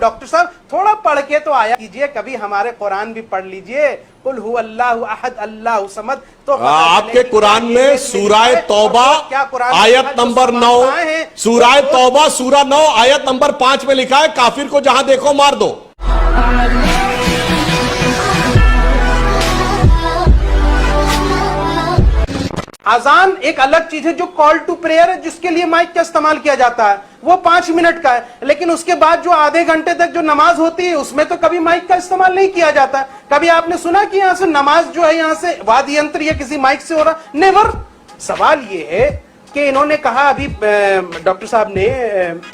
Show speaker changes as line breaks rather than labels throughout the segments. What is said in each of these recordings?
Doctor साहब थोड़ा पढ़ के तो आया कीजिए, कभी हमारे कुरान भी पढ़ लीजिए। कुल हु अल्लाहु अहद अल्लाहु समद। तो
आपके कुरान में सूराए तौबा आयत नंबर 9, सूराए तौबा सूरा 9 आयत नंबर 5 में लिखा है, काफिर को जहां देखो मार दो।
अजान एक अलग चीज है, जो कॉल टू प्रेयर है जिसके लिए माइक का इस्तेमाल किया जाता है, वो 5 मिनट का है। लेकिन उसके बाद जो आधे घंटे तक जो नमाज होती है उसमें तो कभी माइक का इस्तेमाल नहीं किया जाता। कभी आपने सुना कि यहां से नमाज जो है यहां से वाद्य यंत्र या किसी माइक से हो रहा? नेवर। सवाल ये है कि इन्होंने कहा अभी डॉक्टर साहब ने,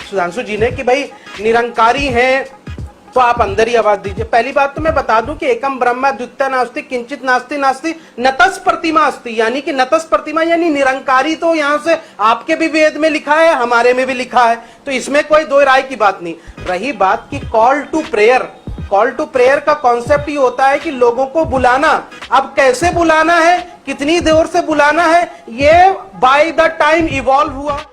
सुधांशु जी ने, कि भाई निरंकारी हैं तो आप अंदर ही आवाज दीजिए। पहली बात तो मैं बता दूं कि एकम ब्रह्मा द्वितीय नास्ति किंचित नास्ति नास्ति नतस प्रतिमा अस्ति, यानी कि नतस प्रतिमा यानी निरंकारी तो यहां से आपके भी वेद में लिखा है, हमारे में भी लिखा है, तो इसमें कोई दो राय की बात नहीं। रही बात की call to prayer, call to prayer का कॉन्सेप्ट ये होता है कि लोगों को बुलाना। अब कैसे बुलाना है, कितनी देर से बुलाना है, ये बाय द टाइम इवॉल्व हुआ।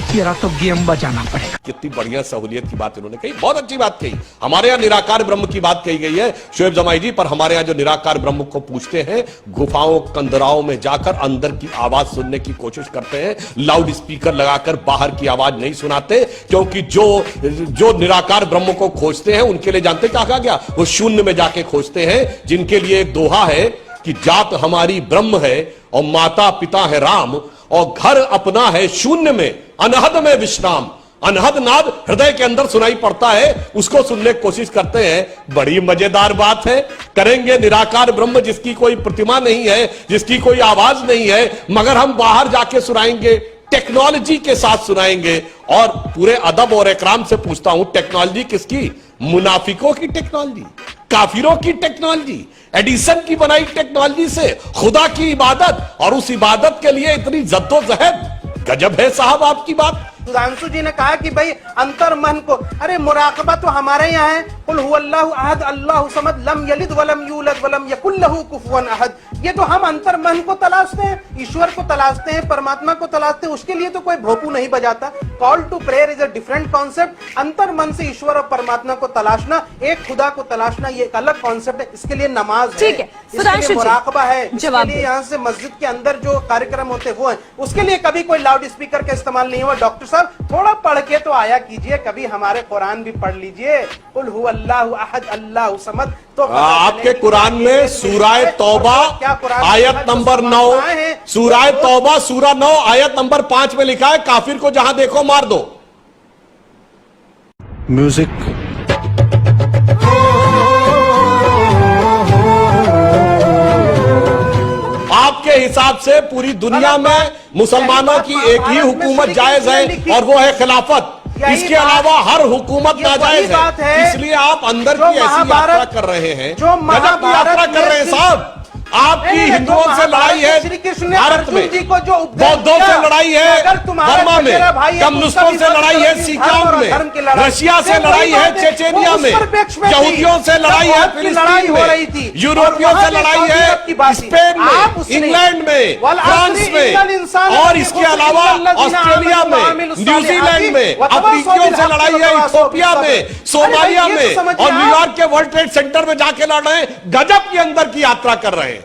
तेरा तो गेम बजाना पड़ेगा।
कितनी बढ़िया सहूलियत की बात इन्होंने कही, बहुत अच्छी बात कही। हमारे यहाँ निराकार ब्रह्म की बात कही गई है शोएब जमाई जी, पर हमारे यहाँ जो निराकार ब्रह्म को पूछते हैं, गुफाओं कंदराओं में जाकर अंदर की आवाज सुनने की कोशिश करते हैं, लाउड स्पीकर लगाकर बाहर की आवाज नहीं सुनाते, क्योंकि जो निराकार ब्रह्म को खोजते हैं उनके लिए जानते क्या कहा गया, वो शून्य में जाके खोजते हैं, जिनके लिए एक दोहा है कि जात हमारी ब्रह्म है और माता पिता है राम, और घर अपना है शून्य में अनहद में विश्राम। अनहद नाद हृदय के अंदर सुनाई पड़ता है, उसको सुनने की कोशिश करते हैं। बड़ी मजेदार बात है, करेंगे निराकार ब्रह्म जिसकी कोई प्रतिमा नहीं है, जिसकी कोई आवाज नहीं है, मगर हम बाहर जाके सुनाएंगे, टेक्नोलॉजी के साथ सुनाएंगे। और पूरे अदब और इकराम से पूछता हूं, टेक्नोलॉजी किसकी? मुनाफिकों की टेक्नोलॉजी, काफिरों की टेक्नोलॉजी, एडिसन की बनाई टेक्नोलॉजी से खुदा की इबादत, और उस इबादत के लिए इतनी जद्दोजहद। गजब है साहब आपकी बात।
सुधांशु जी ने कहा कि भाई अंतर मन को, अरे मुराकबा तो हमारे यहाँ है, कुल हु अल्लाहु अहद अल्लाहु समद लम यलिद वलम यूलद वलम यकुल लहू कुफुवन अहद। ये तो हम अंतर मन को तलाशते हैं, ईश्वर को तलाशते हैं, परमात्मा को तलाशते हैं, उसके लिए तो कोई भोपू नहीं बजाता। Call to prayer is a different concept. अंतर मन से ईश्वर और परमात्मा को तलाशना, एक खुदा को तलाशना, ये एक अलग कॉन्सेप्ट है। इसके लिए नमाज है, इसके लिए मुराकबा है, इसके लिए यहाँ से मस्जिद के अंदर जो कार्यक्रम होते हैं वो है, उसके लिए कभी कोई लाउड स्पीकर का इस्तेमाल नहीं हुआ। डॉक्टर साहब थोड़ा पढ़ के तो आया कीजिए, कभी हमारे कुरान भी पढ़ लीजिए। कुल हु अल्लाहु अहद अल्लाहु समद। तो
आपके कुरान में सूराए तौबा आयत नंबर 9, सूराए तौबा सूरा 9 आयत नंबर 5 में लिखा है, काफिर को जहां देखो मार दो।
म्यूजिक
आपके हिसाब से पूरी दुनिया में मुसलमानों की एक ही हुकूमत जायज है और वो है खिलाफत, इसके अलावा हर हुकूमत नाजायज है। इसलिए आप अंदर की ऐसी यात्रा कर रहे हैं, गजब की यात्रा कर रहे हैं साहब। आपकी हिंदुओं से लड़ाई है भारत में, बौद्धों से लड़ाई है बर्मा में, कम्युनिस्टों से लड़ाई है सीकियाओं में, रशिया से लड़ाई है चेचेनिया में, यहूदियों से लड़ाई है फिलिस्तीन में, यूरोपियों से लड़ाई है स्पेन में, इंग्लैंड में, फ्रांस में, और इसके अलावा ऑस्ट्रेलिया में, न्यूजीलैंड में, अफ्रीकियों से लड़ाई है इथियोपिया में, सोमालिया में, और न्यूयॉर्क के वर्ल्ड ट्रेड सेंटर में जाके लड़ रहे हैं। गजब के अंदर की यात्रा कर रहे हैं।